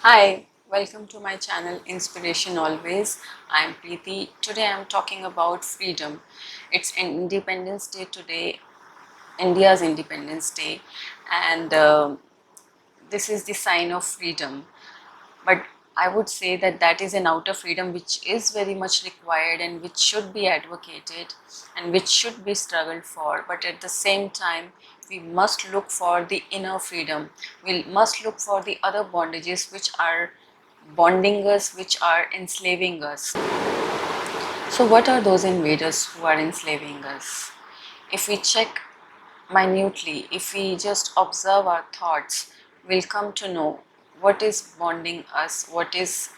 Hi, welcome to my channel Inspiration Always. I am Preeti. Today I am talking about freedom. It's Independence Day today, India's Independence Day, and this is the sign of freedom. But I would say that that is an outer freedom which is very much required and which should be advocated and which should be struggled for. But at the same time, we must look for the inner freedom. We must look for the other bondages which are bonding us, which are enslaving us. So, what are those invaders who are enslaving us? If we check minutely, if we just observe our thoughts, we'll come to know what is bonding us, what is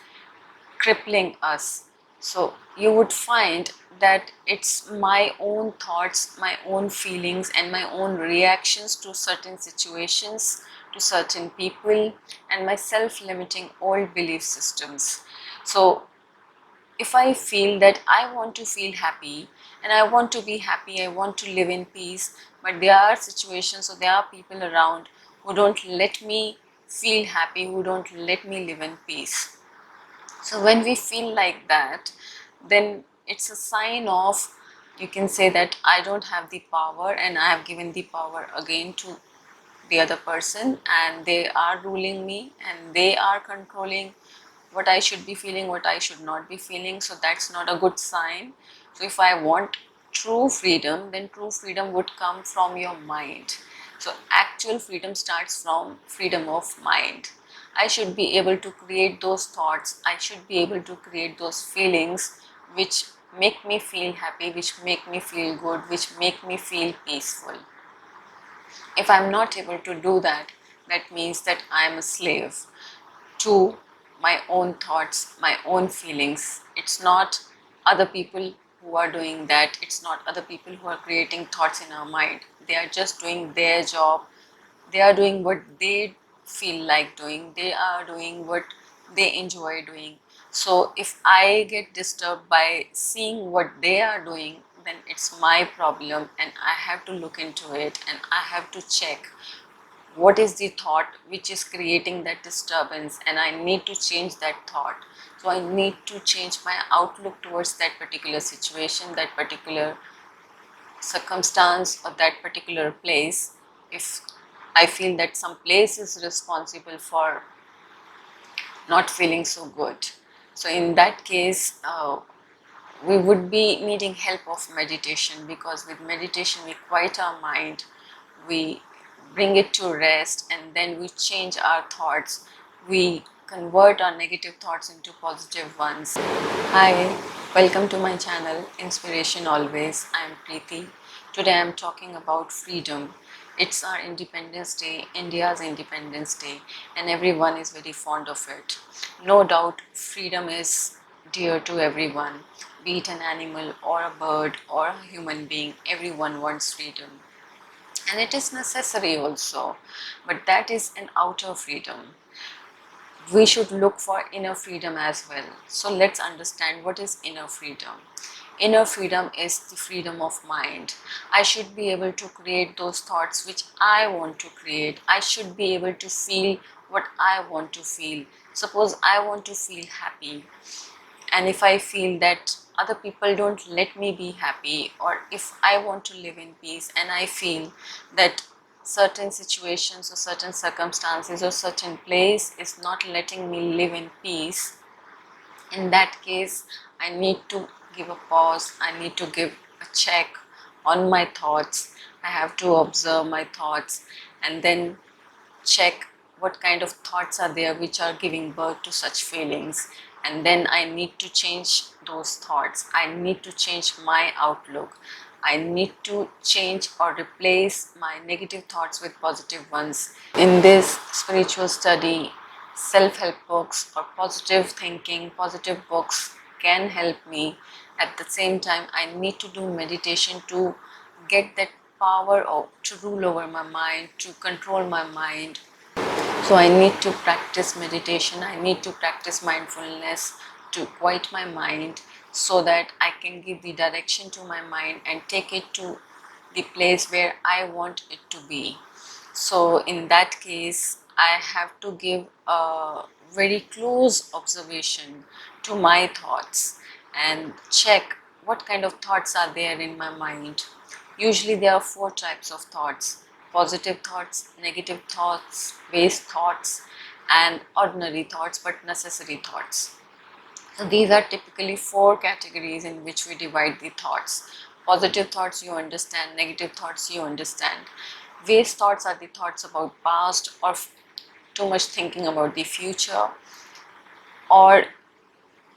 crippling us. So you would find that it's my own thoughts, my own feelings, and my own reactions to certain situations, to certain people, and my self limiting old belief systems. So if I feel that I want to feel happy and I want to be happy, I want to live in peace, but there are situations or there are people around who don't let me feel happy, who don't let me live in peace. So when we feel like that, then it's a sign of, you can say that I don't have the power and I have given the power again to the other person, and they are ruling me and they are controlling what I should be feeling, what I should not be feeling. So that's not a good sign. So if I want true freedom, then true freedom would come from your mind. So actual freedom starts from freedom of mind. I should be able to create those thoughts, I should be able to create those feelings which make me feel happy, which make me feel good, which make me feel peaceful. If I'm not able to do that, that means that I'm a slave to my own thoughts, my own feelings. It's not other people who are doing that. It's not other people who are creating thoughts in our mind. They are just doing their job. They are doing what they feel like doing. They are doing what they enjoy doing. So if I get disturbed by seeing what they are doing, then it's my problem and I have to look into it and I have to check what is the thought which is creating that disturbance, and I need to change that thought. So I need to change my outlook towards that particular situation, that particular circumstance, or that particular place. If I feel that some place is responsible for not feeling so good, so in that case we would be needing help of meditation, because with meditation we quiet our mind, we bring it to rest, and then we change our thoughts. We convert our negative thoughts into positive ones. Hi, welcome to my channel Inspiration Always. I am Preeti. Today I am talking about freedom. It's our Independence Day, India's Independence Day, and everyone is very fond of it. No doubt, freedom is dear to everyone, be it an animal or a bird or a human being. Everyone wants freedom, and it is necessary also, but that is an outer freedom. We should look for inner freedom as well. So let's understand what is inner freedom. Inner freedom is the freedom of mind. I should be able to create those thoughts which I want to create. I should be able to feel what I want to feel. Suppose I want to feel happy, and if I feel that other people don't let me be happy, or if I want to live in peace and I feel that certain situations or certain circumstances or certain place is not letting me live in peace, in that case I need to give a pause, I need to give a check on my thoughts. I have to observe my thoughts and then check what kind of thoughts are there which are giving birth to such feelings, and then I need to change those thoughts. I need to change my outlook. I need to change or replace my negative thoughts with positive ones. In this spiritual study, self-help books or positive thinking, positive books can help me. At the same time, I need to do meditation to get that power of, to rule over my mind, to control my mind. So I need to practice meditation, I need to practice mindfulness to quiet my mind, so that I can give the direction to my mind and take it to the place where I want it to be. So in that case, I have to give a very close observation to my thoughts and check what kind of thoughts are there in my mind. Usually there are four types of thoughts: positive thoughts, negative thoughts, waste thoughts, and ordinary thoughts but necessary thoughts. So these are typically four categories in which we divide the thoughts. Positive thoughts you understand, negative thoughts you understand. Waste thoughts are the thoughts about past or too much thinking about the future, or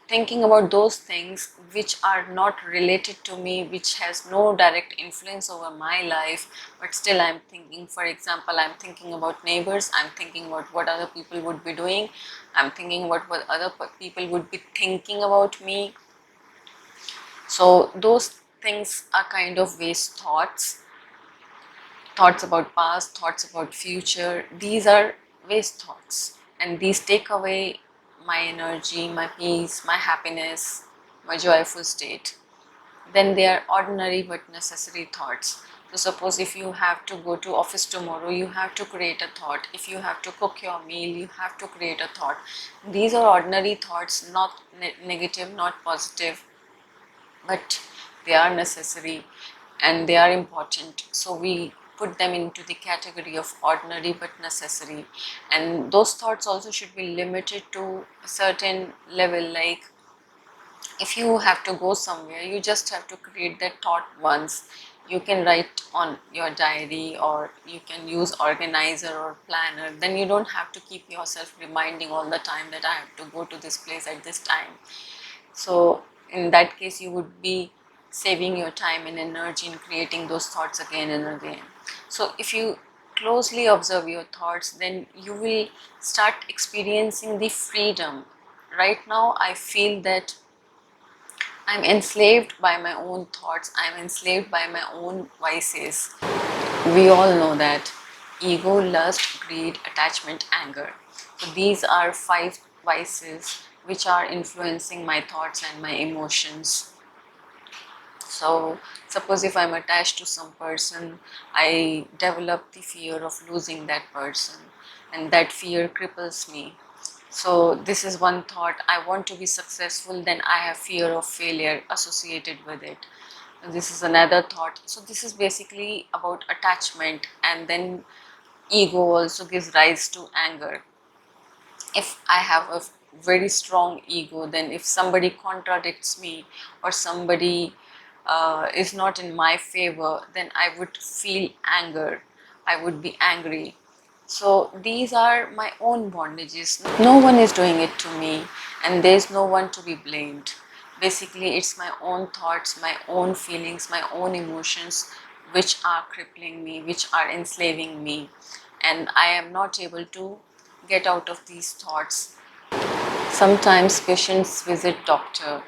thinking about those things which are not related to me, which has no direct influence over my life, but still I'm thinking. For example, I'm thinking about neighbors, I'm thinking about what other people would be doing, I'm thinking about what other people would be thinking about me. So those things are kind of waste thoughts. Thoughts about past, thoughts about future, these are waste thoughts, and these take away my energy, my peace, my happiness, my joyful state. Then they are ordinary but necessary thoughts. So suppose if you have to go to office tomorrow, you have to create a thought. If you have to cook your meal, you have to create a thought. These are ordinary thoughts, not negative, not positive, but they are necessary and they are important. So we put them into the category of ordinary but necessary. And those thoughts also should be limited to a certain level. Like if you have to go somewhere, you just have to create that thought once. You can write on your diary, or you can use organizer or planner. Then you don't have to keep yourself reminding all the time that I have to go to this place at this time. So in that case, you would be saving your time and energy in creating those thoughts again and again. So if you closely observe your thoughts, then you will start experiencing the freedom. Right now I feel that I'm enslaved by my own thoughts, I'm enslaved by my own vices. We all know that: ego, lust, greed, attachment, anger. So these are five vices which are influencing my thoughts and my emotions. So suppose if I'm attached to some person, I develop the fear of losing that person, and that fear cripples me. So this is one thought: I want to be successful, then I have fear of failure associated with it. This is another thought. So this is basically about attachment. And then ego also gives rise to anger. If I have a very strong ego, then if somebody contradicts me, or somebody is not in my favor, then I would feel anger, I would be angry. So these are my own bondages. No one is doing it to me, and there's no one to be blamed. Basically, it's my own thoughts, my own feelings, my own emotions which are crippling me, which are enslaving me, and I am not able to get out of these thoughts. Sometimes patients visit doctor,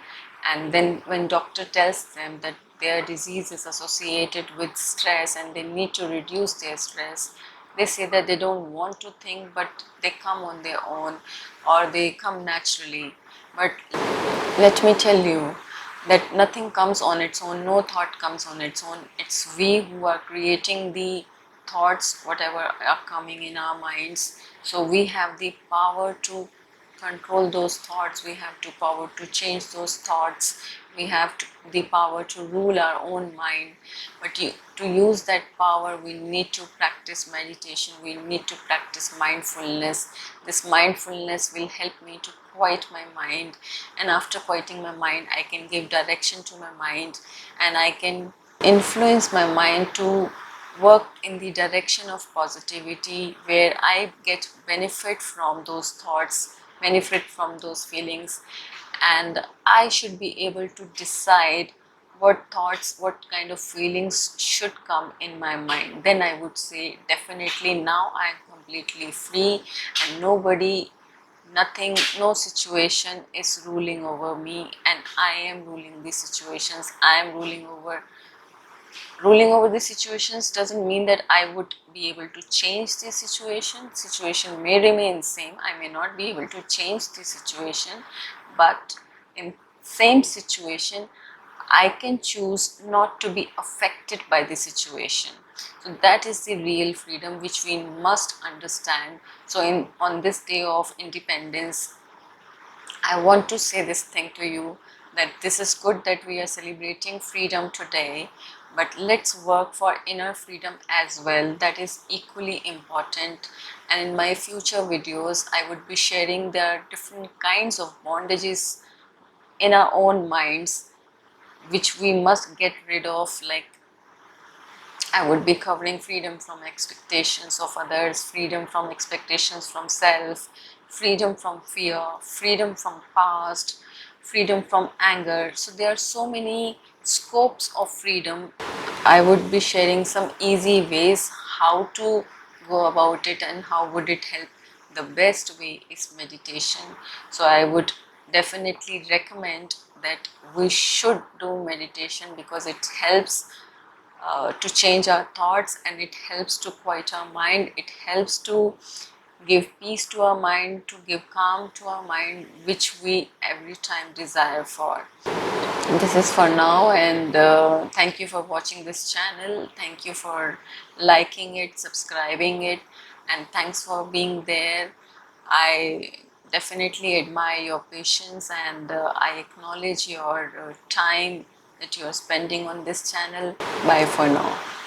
and then when doctor tells them that their disease is associated with stress and they need to reduce their stress, they say that they don't want to think, but they come on their own, or they come naturally. But let me tell you that nothing comes on its own, no thought comes on its own. It's we who are creating the thoughts, whatever are coming in our minds. So we have the power to control those thoughts, we have the power to change those thoughts, we have the power to rule our own mind. But to use that power, we need to practice meditation, we need to practice mindfulness. This mindfulness will help me to quiet my mind, and after quieting my mind, I can give direction to my mind, and I can influence my mind to work in the direction of positivity, where I get benefit from those thoughts, benefit from those feelings. And I should be able to decide what thoughts, what kind of feelings should come in my mind. Then I would say definitely now I am completely free, and nobody, nothing, no situation is ruling over me, and I am ruling these situations. I am ruling over the situations doesn't mean that I would be able to change the situation. Situation may remain same, I may not be able to change the situation, but in same situation I can choose not to be affected by the situation. So that is the real freedom which we must understand. So on this day of independence, I want to say this thing to you, that this is good that we are celebrating freedom today, but let's work for inner freedom as well. That is equally important. And in my future videos, I would be sharing the different kinds of bondages in our own minds which we must get rid of. Like, I would be covering freedom from expectations of others, freedom from expectations from self, freedom from fear, freedom from past, freedom from anger. So there are so many scopes of freedom. I would be sharing some easy ways how to go about it and how would it help. The best way is meditation. So I would definitely recommend that we should do meditation because it helps to change our thoughts, and it helps to quiet our mind. It helps to give peace to our mind, to give calm to our mind, which we every time desire for. This is for now, and thank you for watching this channel. Thank you for liking it, subscribing it, and thanks for being there. I definitely admire your patience, and I acknowledge your time that you are spending on this channel. Bye for now.